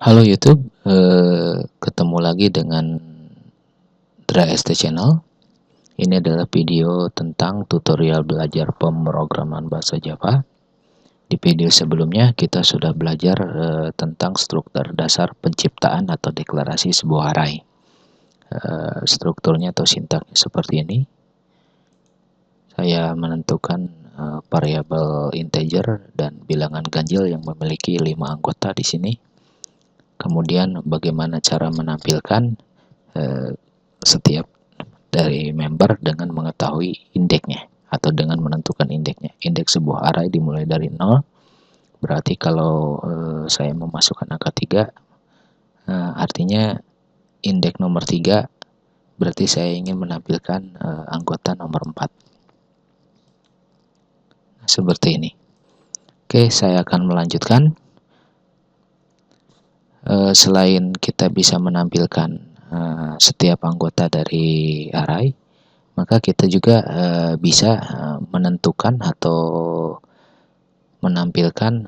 Halo YouTube, ketemu lagi dengan Dra ST Channel. Ini adalah video tentang tutorial belajar pemrograman bahasa Java. Di video sebelumnya kita sudah belajar tentang struktur dasar penciptaan atau deklarasi sebuah array. Strukturnya atau sintaknya seperti ini. Saya menentukan variabel integer dan bilangan ganjil yang memiliki 5 anggota di sini. Kemudian bagaimana cara menampilkan setiap dari member dengan mengetahui indeksnya atau dengan menentukan indeksnya. Indeks sebuah array dimulai dari 0. Berarti kalau saya memasukkan angka 3, artinya indeks nomor 3 berarti saya ingin menampilkan anggota nomor 4. Seperti ini. Oke, saya akan melanjutkan. Selain kita bisa menampilkan setiap anggota dari array, maka kita juga bisa menentukan atau menampilkan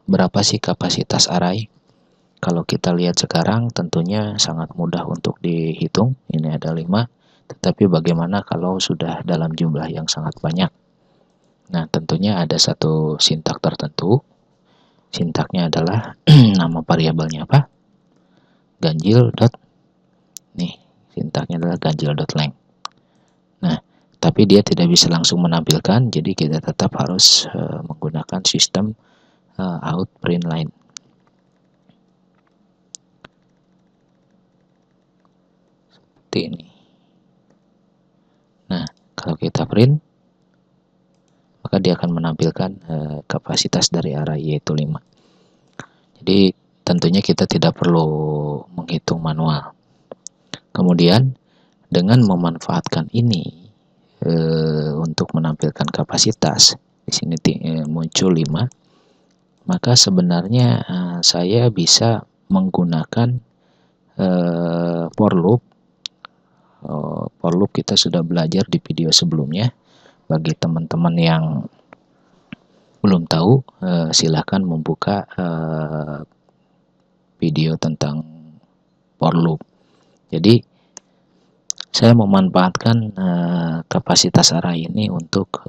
berapa sih kapasitas array. Kalau kita lihat sekarang tentunya sangat mudah untuk dihitung. Ini ada 5, tetapi bagaimana kalau sudah dalam jumlah yang sangat banyak? Nah, tentunya ada satu sintak tertentu. Sintaknya adalah nama variabelnya apa? Ganjil dot. Nih, sintaknya adalah ganjil dot length. Nah, tapi dia tidak bisa langsung menampilkan, jadi kita tetap harus menggunakan sistem out print line. Seperti ini. Nah, kalau kita print, maka dia akan menampilkan kapasitas dari array yaitu 5. Jadi tentunya kita tidak perlu menghitung manual. Kemudian dengan memanfaatkan ini untuk menampilkan kapasitas, di sini muncul 5, maka sebenarnya saya bisa menggunakan for loop. For loop kita sudah belajar di video sebelumnya. Bagi teman-teman yang belum tahu, silahkan membuka video tentang for loop. Jadi saya memanfaatkan kapasitas array ini untuk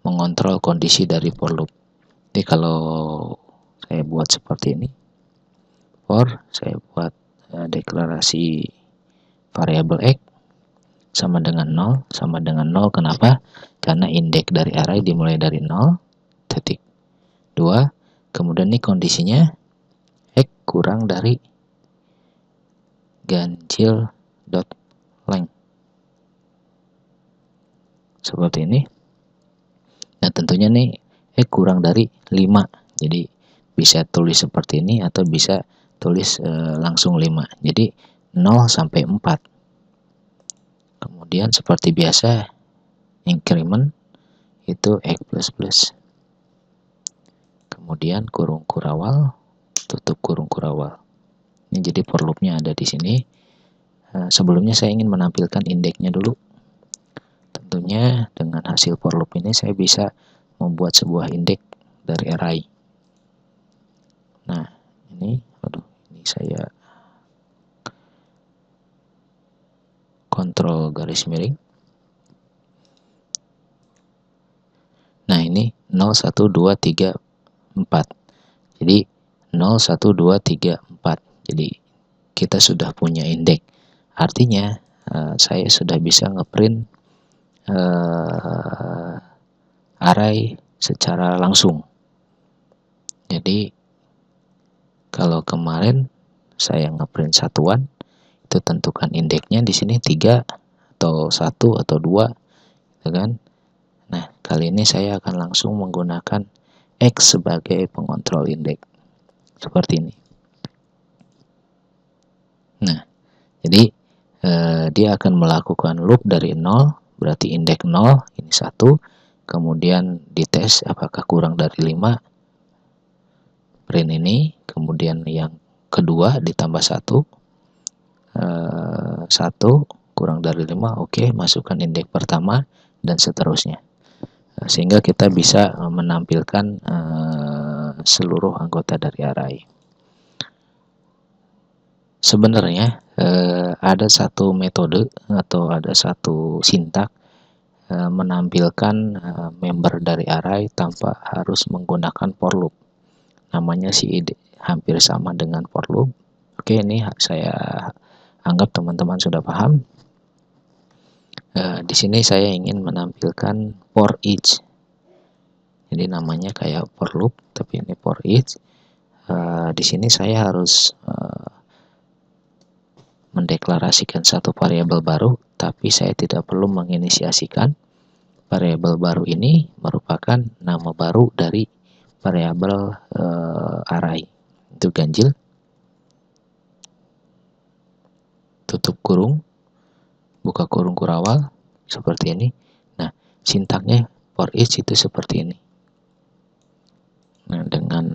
mengontrol kondisi dari for loop. Jadi kalau saya buat seperti ini, saya buat deklarasi variabel x sama dengan 0, sama dengan 0. Kenapa? Karena indeks dari array dimulai dari 0, titik 2. Kemudian ini kondisinya x kurang dari ganjil dot length. Seperti ini. Nah, tentunya nih x kurang dari 5. Jadi bisa tulis seperti ini atau bisa tulis langsung 5. Jadi 0 sampai 4. Kemudian seperti biasa increment itu x plus plus. Kemudian kurung kurawal, tutup kurung kurawal. Ini jadi for loop-nya ada di sini. Sebelumnya saya ingin menampilkan indeksnya dulu. Tentunya dengan hasil for loop ini saya bisa membuat sebuah indeks dari array. Nah, ini saya kontrol garis miring. Nah, ini 0, 1, 2, 3, 4. Jadi 0, 1, 2, 3, 4. Jadi kita sudah punya indeks. Artinya saya sudah bisa ngeprint array secara langsung. Jadi kalau kemarin saya ngeprint satuan, itu tentukan indeksnya di sini 3 atau 1 atau 2, gitu kan? Nah, kali ini saya akan langsung menggunakan x sebagai pengontrol indeks. Seperti ini. Nah, jadi dia akan melakukan loop dari 0, berarti indeks 0, ini 1. Kemudian dites apakah kurang dari 5, print ini. Kemudian yang kedua ditambah 1, 1 kurang dari 5, oke, masukkan indeks pertama, dan seterusnya. Sehingga kita bisa menampilkan seluruh anggota dari array. Sebenarnya ada satu metode atau ada satu sintak menampilkan member dari array tanpa harus menggunakan for loop. Namanya sih hampir sama dengan for loop. Oke, ini saya anggap teman-teman sudah paham. Di sini saya ingin menampilkan for each. Jadi namanya kayak for loop, tapi ini for each. Di sini saya harus mendeklarasikan satu variabel baru, tapi saya tidak perlu menginisiasikan. Variabel baru ini merupakan nama baru dari variabel array. Itu ganjil, tutup kurung, buka kurung kurawal, seperti ini. Nah, sintaknya for each itu seperti ini. Nah, dengan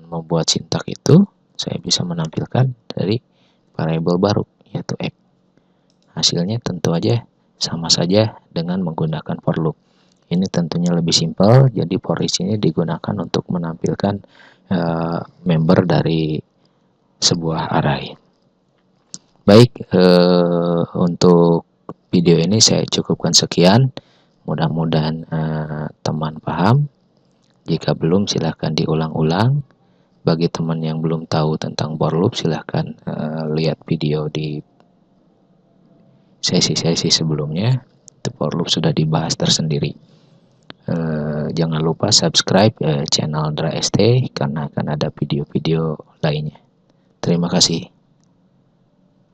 membuat sintak itu, saya bisa menampilkan dari variabel baru, yaitu x. Hasilnya tentu aja sama saja dengan menggunakan for loop. Ini tentunya lebih simpel, jadi for each ini digunakan untuk menampilkan member dari sebuah array. Baik, untuk video ini saya cukupkan sekian. Mudah-mudahan teman paham. Jika belum, silahkan diulang-ulang. Bagi teman yang belum tahu tentang for loop, silahkan lihat video di sesi-sesi sebelumnya. For loop sudah dibahas tersendiri. Jangan lupa subscribe channel Dra ST karena akan ada video-video lainnya. Terima kasih.